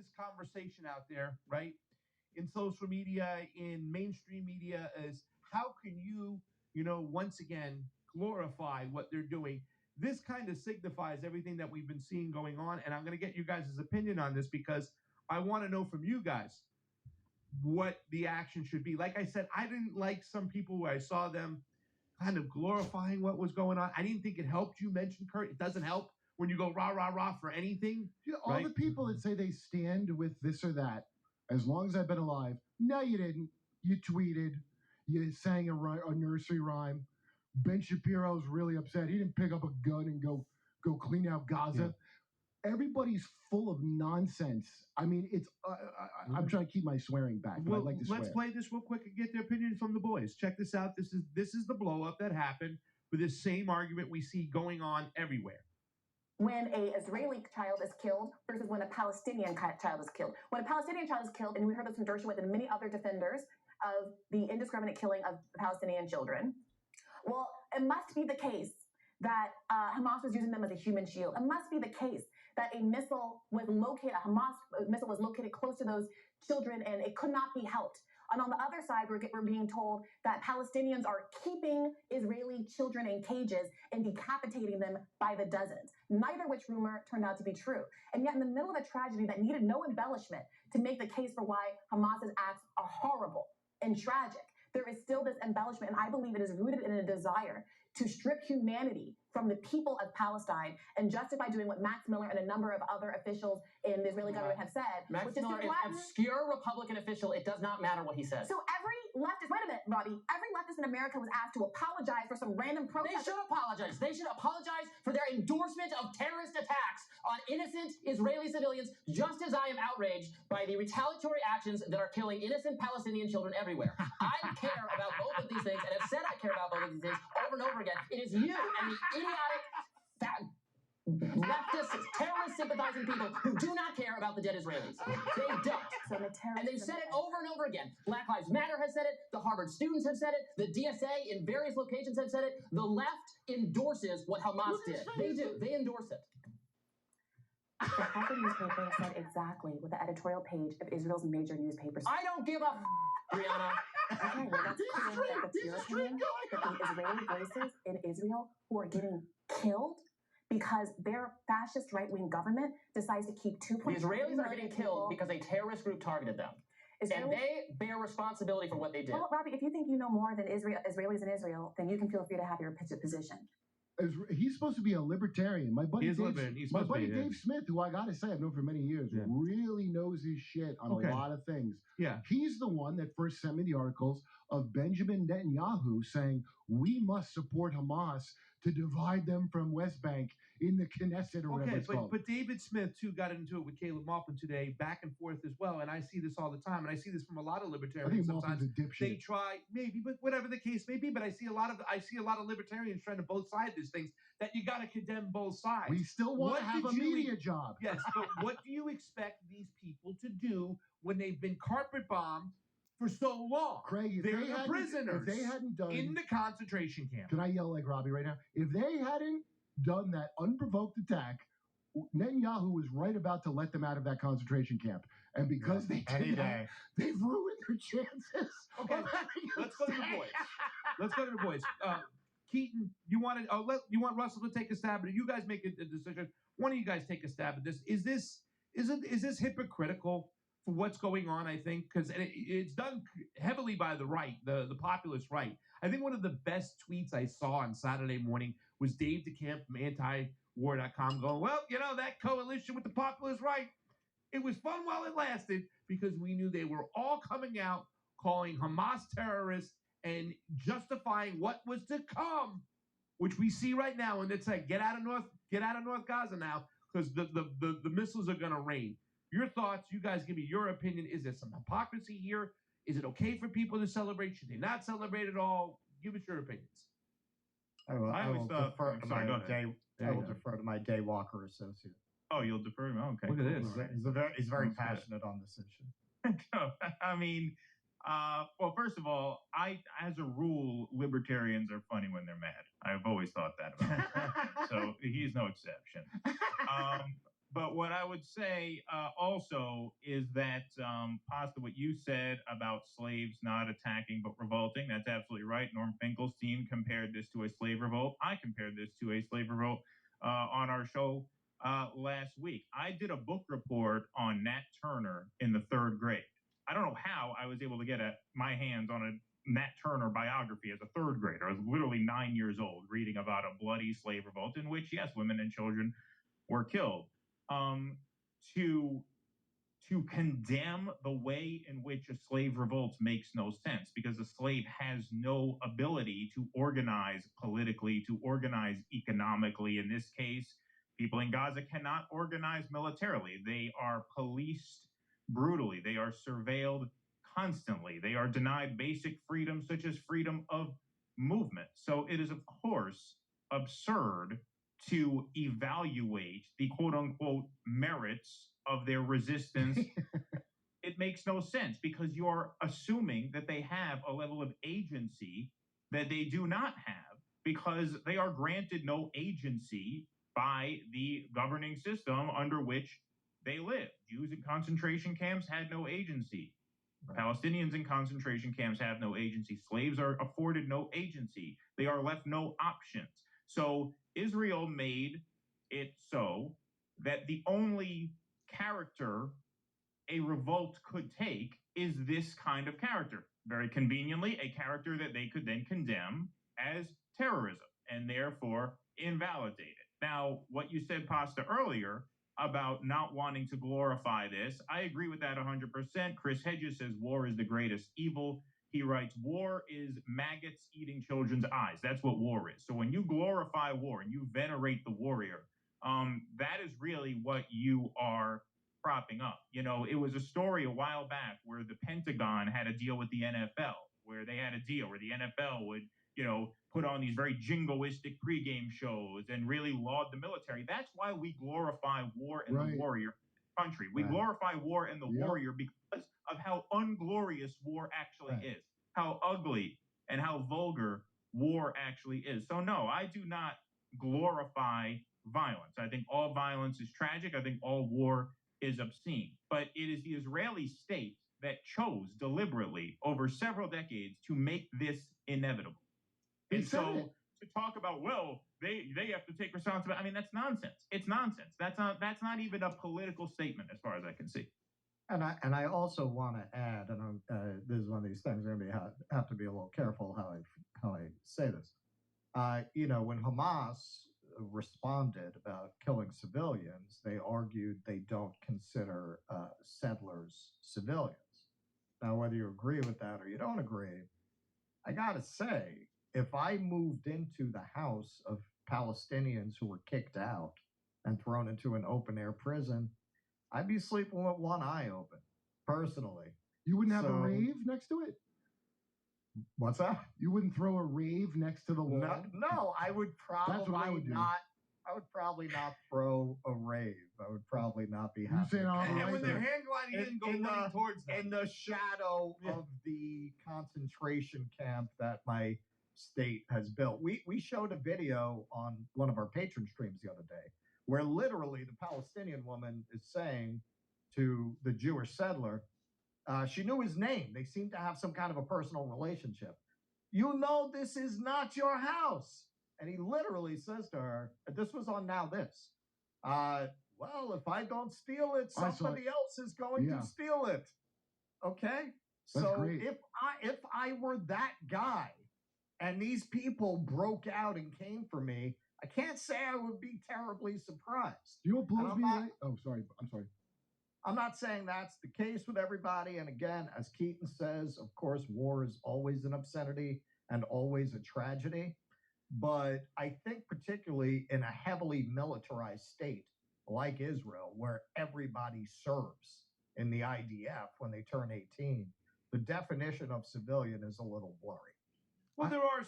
this conversation out there, right? In social media, in mainstream media, is how can you, once again, glorify what they're doing? This kind of signifies everything that we've been seeing going on. And I'm going to get you guys' opinion on this because I want to know from you guys what the action should be. Like I said, I didn't like some people where I saw them kind of glorifying what was going on. I didn't think it helped. You mentioned, Kurt, it doesn't help when you go rah, rah, rah for anything. All the people that say they stand with this or that, as long as I've been alive, no, you didn't. You tweeted. You sang a nursery rhyme. Ben Shapiro's really upset. He didn't pick up a gun and go clean out Gaza. Yeah. Everybody's full of nonsense. I mean, it's. I'm trying to keep my swearing back. But I'd like to swear. Let's play this real quick and get their opinion from the boys. Check this out. This is the blow up that happened for this same argument we see going on everywhere. When an Israeli child is killed versus when a Palestinian child is killed. When a Palestinian child is killed, and we heard this from Dershowitz and many other defenders of the indiscriminate killing of Palestinian children, well, it must be the case that Hamas was using them as a human shield. It must be the case that a Hamas missile was located close to those children and it could not be helped. And on the other side, we're being told that Palestinians are keeping Israeli children in cages and decapitating them by the dozens, neither which rumor turned out to be true. And yet in the middle of a tragedy that needed no embellishment to make the case for why Hamas's acts are horrible and tragic, there is still this embellishment, and I believe it is rooted in a desire to strip humanity from the people of Palestine and justify doing what Max Miller and a number of other officials in the Israeli government have said. Max Miller is an obscure Republican official. It does not matter what he says. So every leftist, wait a minute, Robbie, every leftist in America was asked to apologize for some random protest. They should apologize. They should apologize for their endorsement of terrorist attacks on innocent Israeli civilians, just as I am outraged by the retaliatory actions that are killing innocent Palestinian children everywhere. I care about both of these things and have said I care about both of these things over and over again. It is you and the idiotic, leftist, terrorist sympathizing people who do not care about the dead Israelis. They don't. And they've said it over and over again. Black Lives Matter has said it. The Harvard students have said it. The DSA in various locations have said it. The left endorses what Hamas did. They do. They endorse it. The Harvard newspaper said exactly what the editorial page of Israel's major newspapers. I don't give a Brianna. Okay, well, that's your opinion. That the Israeli voices in Israel who are getting killed because their fascist right-wing government decides to keep 2.5 million The Israelis are getting killed because a terrorist group targeted them. And they bear responsibility for what they did. Well, Robbie, if you think you know more than Israelis in Israel, then you can feel free to have your position. He's supposed to be a libertarian. My buddy Dave Smith, who I got to say I've known for many years, really knows his shit on a lot of things. Yeah. He's the one that first sent me the articles of Benjamin Netanyahu saying we must support Hamas to divide them from West Bank in the Knesset or whatever it's called. But David Smith, too, got into it with Caleb Maupin today, back and forth as well. And I see this all the time. And I see this from a lot of libertarians. I think sometimes Maupin's a dipshit. They try, maybe, but whatever the case may be. But I see a lot of libertarians trying to both sides these things that you got to condemn both sides. We still want to have a media job. Yes, but what do you expect these people to do when they've been carpet bombed for so long? Craig, they're prisoners if they hadn't done in the concentration camp. Can I yell like Robbie right now? If they hadn't done that unprovoked attack, Netanyahu was right about to let them out of that concentration camp. And because they did that, they've ruined their chances. Okay, let's go to the boys. Keaton, you want Russell to take a stab at it? You guys make a decision. One of you guys take a stab at this. Is this hypocritical for what's going on? I think because it's done heavily by the right, the populist right. I think one of the best tweets I saw on Saturday morning was Dave DeCamp from antiwar.com going, well, that coalition with the populist right, it was fun while it lasted because we knew they were all coming out calling Hamas terrorists and justifying what was to come, which we see right now. And it's like, get out of North Gaza now because the missiles are going to rain. Your thoughts, you guys give me your opinion. Is there some hypocrisy here? Is it okay for people to celebrate? Should they not celebrate at all? Give us your opinions. I will defer to my Daywalker associate. Oh, you'll defer to me? Okay. Look at this. He's very passionate on this issue. I mean, well, first of all, as a rule, libertarians are funny when they're mad. I've always thought that about him. So he's no exception. But what I would say also is that Pasta, what you said about slaves not attacking but revolting, that's absolutely right. Norm Finkelstein compared this to a slave revolt. I compared this to a slave revolt on our show last week. I did a book report on Nat Turner in the 3rd grade. I don't know how I was able to get my hands on a Nat Turner biography as a 3rd grader. I was literally 9 years old reading about a bloody slave revolt in which, yes, women and children were killed. To condemn the way in which a slave revolts makes no sense, because a slave has no ability to organize politically, to organize economically. In this case, people in Gaza cannot organize militarily. They are policed brutally. They are surveilled constantly. They are denied basic freedoms such as freedom of movement. So it is, of course, absurd to evaluate the quote unquote merits of their resistance. It makes no sense because you're assuming that they have a level of agency that they do not have, because they are granted no agency by the governing system under which they live. Jews in concentration camps had no agency. Right. Palestinians in concentration camps have no agency. Slaves are afforded no agency. They are left no options. So Israel made it so that the only character a revolt could take is this kind of character. Very conveniently, a character that they could then condemn as terrorism and therefore invalidate it. Now, what you said, Pasta, earlier about not wanting to glorify this, I agree with that 100%. Chris Hedges says war is the greatest evil. He writes, war is maggots eating children's eyes. That's what war is. So when you glorify war and you venerate the warrior, that is really what you are propping up. You know, it was a story a while back where the Pentagon had a deal with the NFL, where they had a deal where the NFL would, you know, put on these very jingoistic pregame shows and really laud the military. That's why we glorify war and the warrior country. We glorify war and the warrior because of how unglorious war actually is, how ugly and how vulgar war actually is. So no, I do not glorify violence. I think all violence is tragic. I think all war is obscene. But it is the Israeli state that chose deliberately over several decades to make this inevitable. And so to talk about, well, they have to take responsibility. I mean, that's nonsense. It's nonsense. That's not even a political statement as far as I can see. And I also want to add, and this is one of these things I'm going to have to be a little careful how I say this. You know, when Hamas responded about killing civilians, they argued they don't consider settlers civilians. Now, whether you agree with that or you don't agree, I got to say, if I moved into the house of Palestinians who were kicked out and thrown into an open-air prison, I'd be sleeping with one eye open, personally. You wouldn't have a rave next to it? What's that? You wouldn't throw a rave next to the wall? No, I would probably not. I would probably not throw a rave. I would probably not be happy. And when they're hand gliding go running towards them. In the shadow of the concentration camp that my state has built. We showed a video on one of our patron streams the other day where literally the Palestinian woman is saying to the Jewish settler, she knew his name. They seemed to have some kind of a personal relationship. You know this is not your house. And he literally says to her, this was on Now This, well, if I don't steal it, somebody else is going to steal it. Okay? That's so great. if I were that guy and these people broke out and came for me, I can't say I would be terribly surprised. You know what blows me away? Oh, sorry. I'm sorry. I'm not saying that's the case with everybody. And again, as Keaton says, of course, war is always an obscenity and always a tragedy. But I think particularly in a heavily militarized state like Israel, where everybody serves in the IDF when they turn 18, the definition of civilian is a little blurry. Well, there are